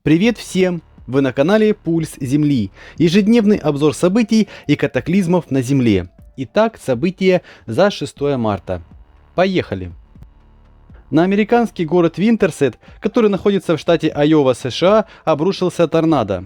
Привет всем! Вы на канале Пульс Земли. Ежедневный обзор событий и катаклизмов на Земле. Итак, события за 6 марта. Поехали! На американский город Винтерсет, который находится в штате Айова, США, обрушился торнадо.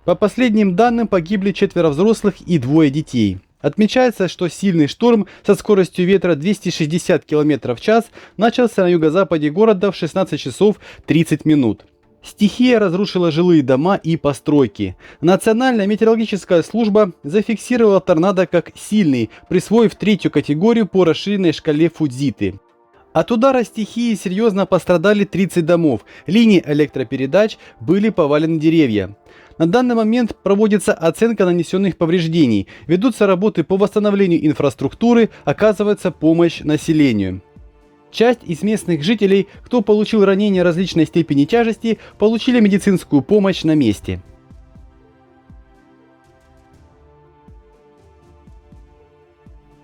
По последним данным погибли 4 взрослых и 2 детей. Отмечается, что сильный шторм со скоростью ветра 260 км в час начался на юго-западе города в 16 часов 30 минут. Стихия разрушила жилые дома и постройки. Национальная метеорологическая служба зафиксировала торнадо как сильный, присвоив 3-ю категорию по расширенной шкале Фудзиты. От удара стихии серьезно пострадали 30 домов, линии электропередач, были повалены деревья. На данный момент проводится оценка нанесенных повреждений, ведутся работы по восстановлению инфраструктуры, оказывается помощь населению. Часть из местных жителей, кто получил ранения различной степени тяжести, получили медицинскую помощь на месте.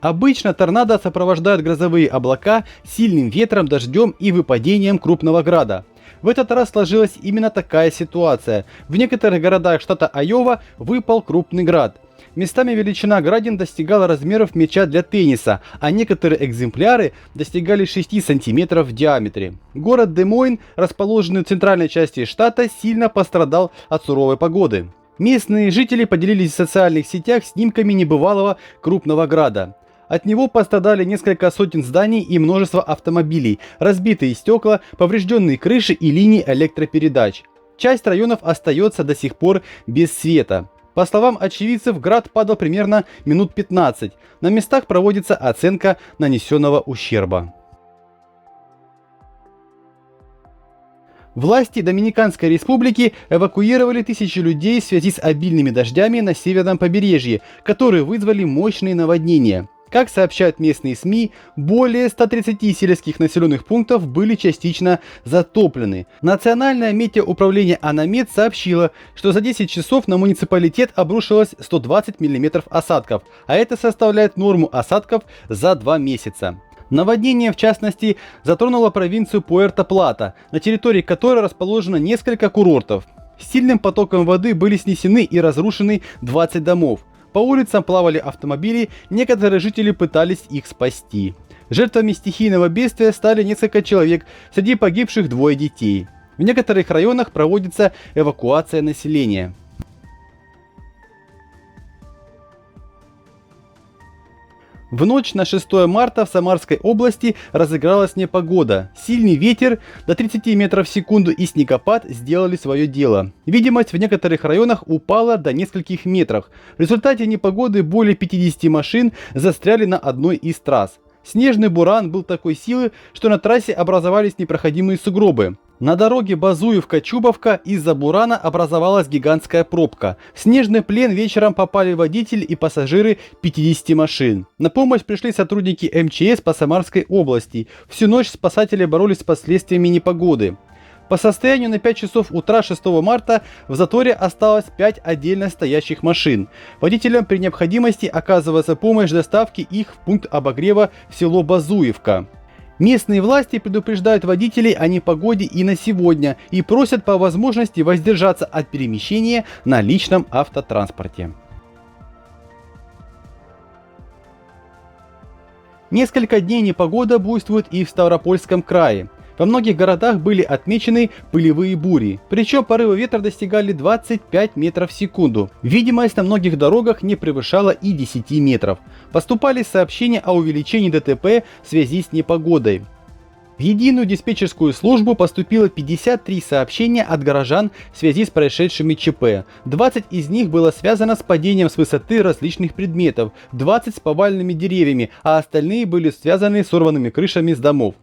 Обычно торнадо сопровождают грозовые облака сильным ветром, дождем и выпадением крупного града. В этот раз сложилась именно такая ситуация. В некоторых городах штата Айова выпал крупный град. Местами величина градин достигала размеров мяча для тенниса, а некоторые экземпляры достигали 6 см в диаметре. Город Де-Мойн, расположенный в центральной части штата, сильно пострадал от суровой погоды. Местные жители поделились в социальных сетях снимками небывалого крупного града. От него пострадали несколько сотен зданий и множество автомобилей, разбитые стекла, поврежденные крыши и линии электропередач. Часть районов остается до сих пор без света. По словам очевидцев, град падал примерно минут 15. На местах проводится оценка нанесенного ущерба. Власти Доминиканской республики эвакуировали тысячи людей в связи с обильными дождями на северном побережье, которые вызвали мощные наводнения. Как сообщают местные СМИ, более 130 сельских населенных пунктов были частично затоплены. Национальное метеоуправление Анамет сообщило, что за 10 часов на муниципалитет обрушилось 120 мм осадков, а это составляет норму осадков за 2 месяца. Наводнение, в частности, затронуло провинцию Пуэрто-Плата, на территории которой расположено несколько курортов. С сильным потоком воды были снесены и разрушены 20 домов. По улицам плавали автомобили, некоторые жители пытались их спасти. Жертвами стихийного бедствия стали несколько человек, среди погибших 2 детей. В некоторых районах проводится эвакуация населения. В ночь на 6 марта в Самарской области разыгралась непогода. Сильный ветер до 30 метров в секунду и снегопад сделали свое дело. Видимость в некоторых районах упала до нескольких метров. В результате непогоды более 50 машин застряли на одной из трасс. Снежный буран был такой силы, что на трассе образовались непроходимые сугробы. На дороге Базуевка-Чубовка из-за бурана образовалась гигантская пробка. В снежный плен вечером попали водитель и пассажиры 50 машин. На помощь пришли сотрудники МЧС по Самарской области. Всю ночь спасатели боролись с последствиями непогоды. По состоянию на 5 часов утра 6 марта в заторе осталось 5 отдельно стоящих машин. Водителям при необходимости оказывается помощь в доставке их в пункт обогрева в село Базуевка. Местные власти предупреждают водителей о непогоде и на сегодня и просят по возможности воздержаться от перемещения на личном автотранспорте. Несколько дней непогода буйствует и в Ставропольском крае. Во многих городах были отмечены пылевые бури, причем порывы ветра достигали 25 метров в секунду. Видимость на многих дорогах не превышала и 10 метров. Поступали сообщения о увеличении ДТП в связи с непогодой. В единую диспетчерскую службу поступило 53 сообщения от горожан в связи с происшедшими ЧП. 20 из них было связано с падением с высоты различных предметов, 20 с поваленными деревьями, а остальные были связаны с сорванными крышами с домов.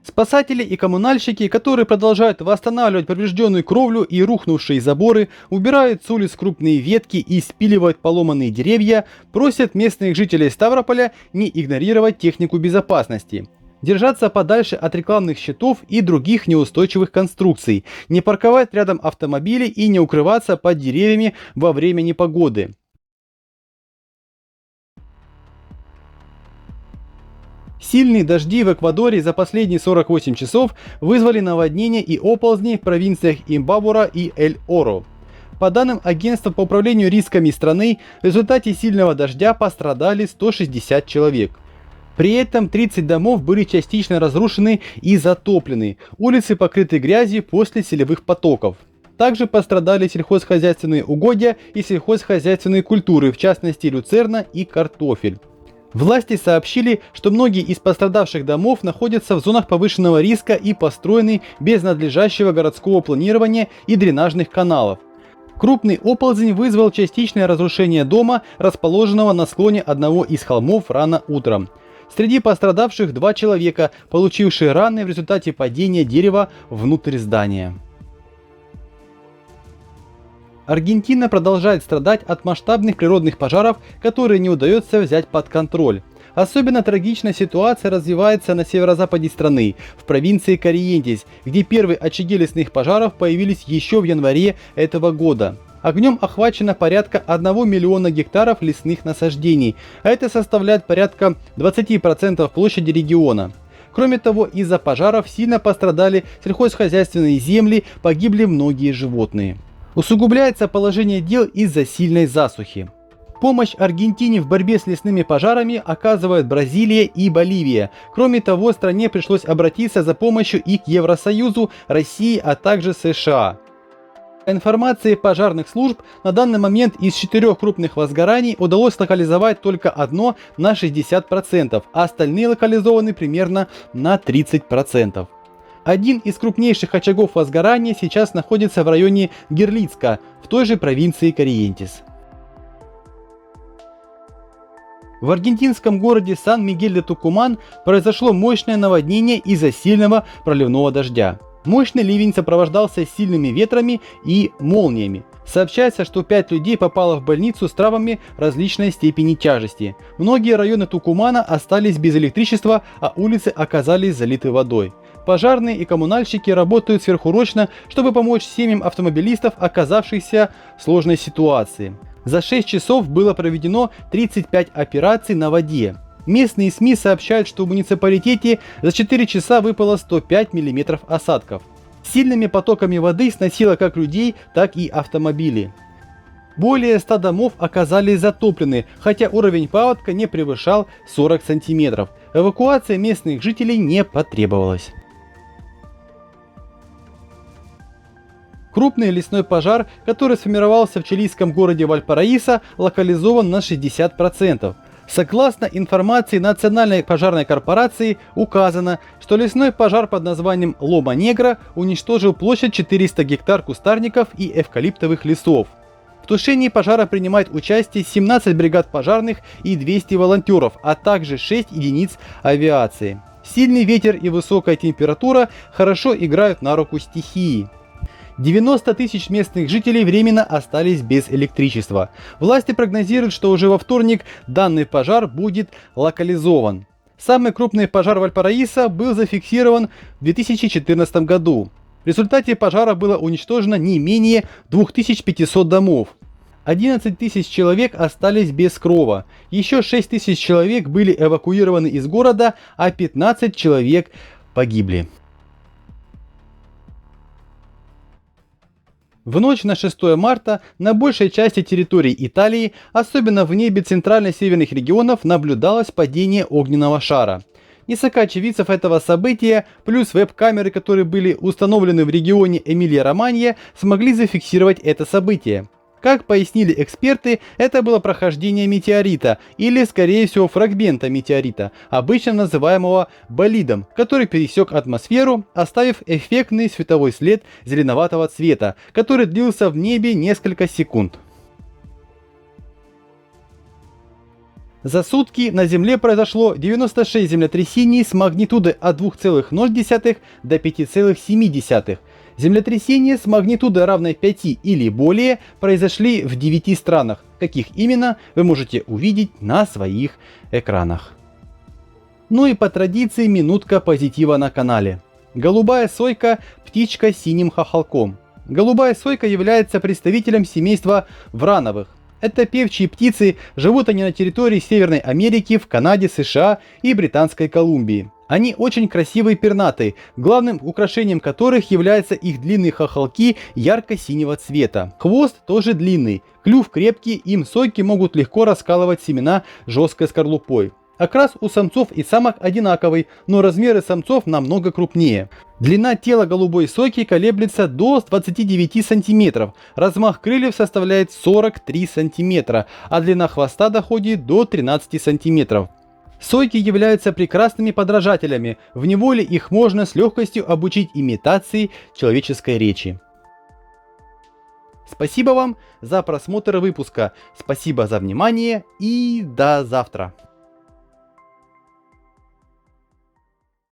Спасатели и коммунальщики, которые продолжают восстанавливать поврежденную кровлю и рухнувшие заборы, убирают с улиц крупные ветки и спиливают поломанные деревья, просят местных жителей Ставрополя не игнорировать технику безопасности. Держаться подальше от рекламных щитов и других неустойчивых конструкций, не парковать рядом автомобили и не укрываться под деревьями во время непогоды. Сильные дожди в Эквадоре за последние 48 часов вызвали наводнения и оползни в провинциях Имбабура и Эль-Оро. По данным агентства по управлению рисками страны, в результате сильного дождя пострадали 160 человек. При этом 30 домов были частично разрушены и затоплены, улицы покрыты грязью после селевых потоков. Также пострадали сельхозхозяйственные угодья и сельхозхозяйственные культуры, в частности люцерна и картофель. Власти сообщили, что многие из пострадавших домов находятся в зонах повышенного риска и построены без надлежащего городского планирования и дренажных каналов. Крупный оползень вызвал частичное разрушение дома, расположенного на склоне одного из холмов рано утром. Среди пострадавших 2 человека, получившие раны в результате падения дерева внутрь здания. Аргентина продолжает страдать от масштабных природных пожаров, которые не удается взять под контроль. Особенно трагичная ситуация развивается на северо-западе страны, в провинции Корриентес, где первые очаги лесных пожаров появились еще в январе этого года. Огнем охвачено порядка 1 миллиона гектаров лесных насаждений, а это составляет порядка 20% площади региона. Кроме того, из-за пожаров сильно пострадали сельхозхозяйственные земли, погибли многие животные. Усугубляется положение дел из-за сильной засухи. Помощь Аргентине в борьбе с лесными пожарами оказывают Бразилия и Боливия. Кроме того, стране пришлось обратиться за помощью и к Евросоюзу, России, а также США. По информации пожарных служб, на данный момент из 4 крупных возгораний удалось локализовать только одно на 60%, а остальные локализованы примерно на 30%. Один из крупнейших очагов возгорания сейчас находится в районе Герлицка, в той же провинции Корриентес. В аргентинском городе Сан-Мигель-де-Тукуман произошло мощное наводнение из-за сильного проливного дождя. Мощный ливень сопровождался сильными ветрами и молниями. Сообщается, что 5 людей попало в больницу с травмами различной степени тяжести. Многие районы Тукумана остались без электричества, а улицы оказались залиты водой. Пожарные и коммунальщики работают сверхурочно, чтобы помочь семьям автомобилистов, оказавшихся в сложной ситуации. За 6 часов было проведено 35 операций на воде. Местные СМИ сообщают, что в муниципалитете за 4 часа выпало 105 мм осадков. Сильными потоками воды сносило как людей, так и автомобили. Более 100 домов оказались затоплены, хотя уровень паводка не превышал 40 см. Эвакуация местных жителей не потребовалась. Крупный лесной пожар, который сформировался в чилийском городе Вальпараисо, локализован на 60%. Согласно информации Национальной пожарной корпорации, указано, что лесной пожар под названием Лома-Негра уничтожил площадь 400 гектар кустарников и эвкалиптовых лесов. В тушении пожара принимает участие 17 бригад пожарных и 200 волонтеров, а также 6 единиц авиации. Сильный ветер и высокая температура хорошо играют на руку стихии. 90 тысяч местных жителей временно остались без электричества. Власти прогнозируют, что уже во вторник данный пожар будет локализован. Самый крупный пожар Вальпараисо был зафиксирован в 2014 году. В результате пожара было уничтожено не менее 2500 домов. 11 тысяч человек остались без крова. Еще 6 тысяч человек были эвакуированы из города, а 15 человек погибли. В ночь на 6 марта на большей части территории Италии, особенно в небе центрально-северных регионов, наблюдалось падение огненного шара. Несколько очевидцев этого события, плюс веб-камеры, которые были установлены в регионе Эмилия-Романья, смогли зафиксировать это событие. Как пояснили эксперты, это было прохождение метеорита, или скорее всего фрагмента метеорита, обычно называемого болидом, который пересек атмосферу, оставив эффектный световой след зеленоватого цвета, который длился в небе несколько секунд. За сутки на Земле произошло 96 землетрясений с магнитудой от 2,0 до 5,7. Землетрясения с магнитудой равной 5 или более произошли в 9 странах. Каких именно, вы можете увидеть на своих экранах. Ну и по традиции минутка позитива на канале. Голубая сойка – птичка с синим хохолком. Голубая сойка является представителем семейства врановых. Это певчие птицы, живут они на территории Северной Америки, в Канаде, США и Британской Колумбии. Они очень красивые пернатые, главным украшением которых являются их длинные хохолки ярко-синего цвета. Хвост тоже длинный, клюв крепкий, им сойки могут легко раскалывать семена жесткой скорлупой. Окрас у самцов и самок одинаковый, но размеры самцов намного крупнее. Длина тела голубой сойки колеблется до 29 см, размах крыльев составляет 43 см, а длина хвоста доходит до 13 см. Сойки являются прекрасными подражателями, в неволе их можно с легкостью обучить имитации человеческой речи. Спасибо вам за просмотр выпуска, спасибо за внимание и до завтра.